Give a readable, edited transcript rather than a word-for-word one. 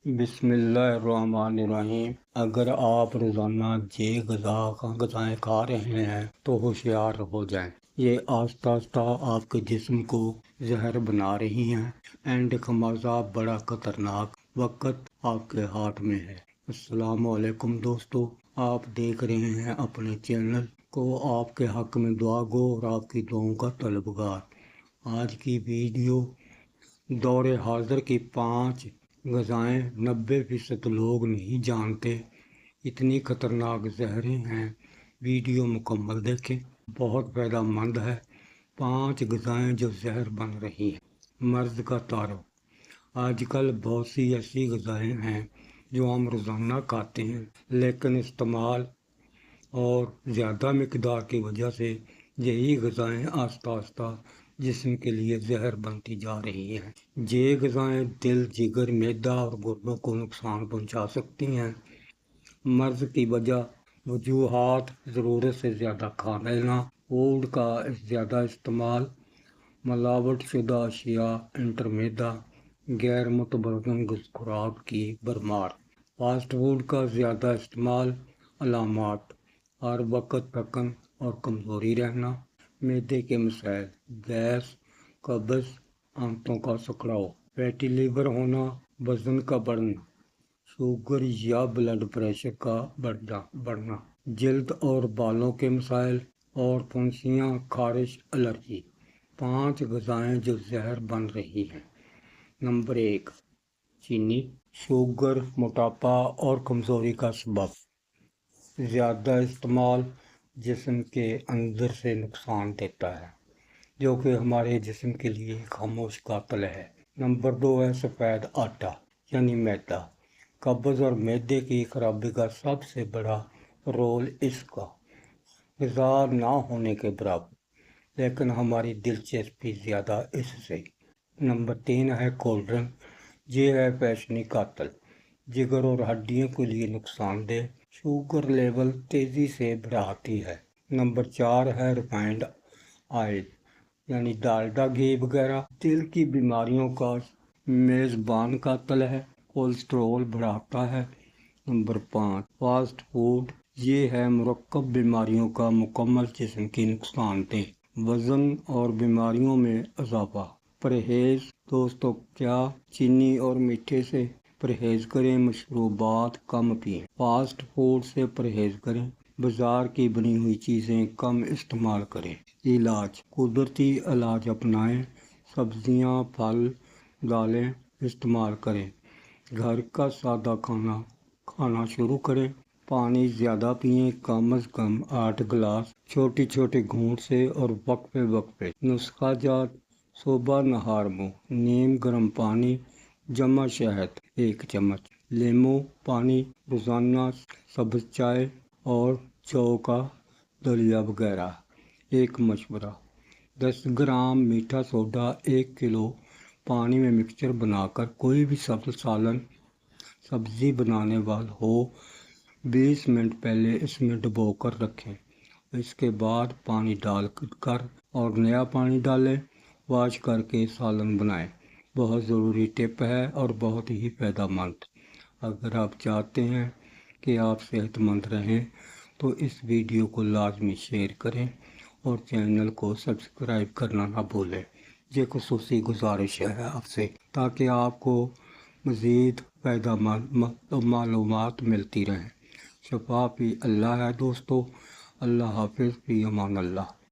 بسم اللہ الرحمن الرحیم۔ اگر آپ روزانہ غذائیں کھا رہے ہیں تو ہوشیار ہو جائیں، یہ آہستہ آہستہ آپ کے جسم کو زہر بنا رہی ہیں۔ اینڈ کا مزہ بڑا خطرناک وقت آپ کے ہاتھ میں ہے۔ السلام علیکم دوستو، آپ دیکھ رہے ہیں اپنے چینل کو آپ کے حق میں دعا گو اور آپ کی دعاؤں کا طلبگار۔ آج کی ویڈیو دور حاضر کی 5 غذائیں 90% لوگ نہیں جانتے، اتنی خطرناک زہریں ہیں۔ ویڈیو مکمل دیکھیں، بہت فائدہ مند ہے۔ 5 غذائیں جو زہر بن رہی ہیں۔ مرض کا تعارف۔ آج کل بہت سی ایسی غذائیں ہیں جو ہم روزانہ کھاتے ہیں، لیکن استعمال اور زیادہ مقدار کی وجہ سے یہی غذائیں آہستہ آہستہ جسم کے لیے زہر بنتی جا رہی ہیں۔ یہ غذائیں دل، جگر، معدہ اور گردوں کو نقصان پہنچا سکتی ہیں۔ مرض کی وجوہات: ضرورت سے زیادہ کھا لینا، فوڈ کا زیادہ استعمال، ملاوٹ شدہ اشیاء، انٹرمیدا، غیر متوازن خوراک کی بھرمار، فاسٹ فوڈ کا زیادہ استعمال۔ علامات: ہر وقت تھکن اور کمزوری رہنا، معدے کے مسائل، گیس، قبض، آنتوں کا سکڑاؤ، فیٹی لیور ہونا، وزن کا بڑھنا، شوگر یا بلڈ پریشر کا بڑھنا، جلد اور بالوں کے مسائل اور پھنسیاں، خارش، الرجی۔ 5 غذائیں جو زہر بن رہی ہیں۔ نمبر 1، چینی۔ شوگر، موٹاپا اور کمزوری کا سبب۔ زیادہ استعمال جسم کے اندر سے نقصان دیتا ہے، جو کہ ہمارے جسم کے لیے خاموش قاتل ہے۔ نمبر 2 ہے سفید آٹا یعنی میدا۔ قبض اور معدے کی خرابی کا سب سے بڑا رول اس کا غذا نہ ہونے کے برابر، لیکن ہماری دلچسپی زیادہ اس سے۔ نمبر 3 ہے کولڈ ڈرنک۔ یہ ہے فیشنی قاتل، جگر اور ہڈیوں کے لیے نقصان دہ، شوگر لیول تیزی سے بڑھاتی ہے۔ نمبر 4 ہے ریفائنڈ آئل یعنی ڈالڈا، گھی وغیرہ، دل کی بیماریوں کا میزبان قاتل ہے، کولیسٹرول بڑھاتا ہے۔ Number 5 fast food. یہ ہے مرکب بیماریوں کا مکمل، جسم کی نقصان دہ، وزن اور بیماریوں میں اضافہ۔ پرہیز دوستو، کیا چینی اور میٹھے سے پرہیز کریں، مشروبات کم پئیں، فاسٹ فوڈ سے پرہیز کریں، بازار کی بنی ہوئی چیزیں کم استعمال کریں۔ علاج: قدرتی علاج اپنائیں، سبزیاں، پھل، دالیں استعمال کریں، گھر کا سادہ کھانا شروع کریں، پانی زیادہ پئیں، کم از کم 8 گلاس، چھوٹی چھوٹی گھونٹ سے اور وقفے وقفے۔ نسخہ جات: صبح نہار منہ نیم گرم پانی جمع شہد 1 چمچ، لیموں پانی، روزانہ سبز چائے اور جو کا دلیا وغیرہ۔ ایک مشورہ: 10 گرام میٹھا سوڈا 1 کلو پانی میں مکسچر بنا کر کوئی بھی سبزی بنانے والا ہو 20 منٹ پہلے اس میں ڈبو کر رکھیں، اس کے بعد پانی ڈال کر اور نیا پانی ڈالیں، واش کر کے سالن بنائیں۔ بہت ضروری ٹپ ہے اور بہت ہی فائدہ مند۔ اگر آپ چاہتے ہیں کہ آپ صحت مند رہیں تو اس ویڈیو کو لازمی شیئر کریں اور چینل کو سبسکرائب کرنا نہ بھولیں۔ یہ خصوصی گزارش ہے آپ سے، تاکہ آپ کو مزید فائدہ مند معلومات ملتی رہیں۔ شفا فی اللہ ہے دوستو۔ اللہ حافظ، فی امان اللہ۔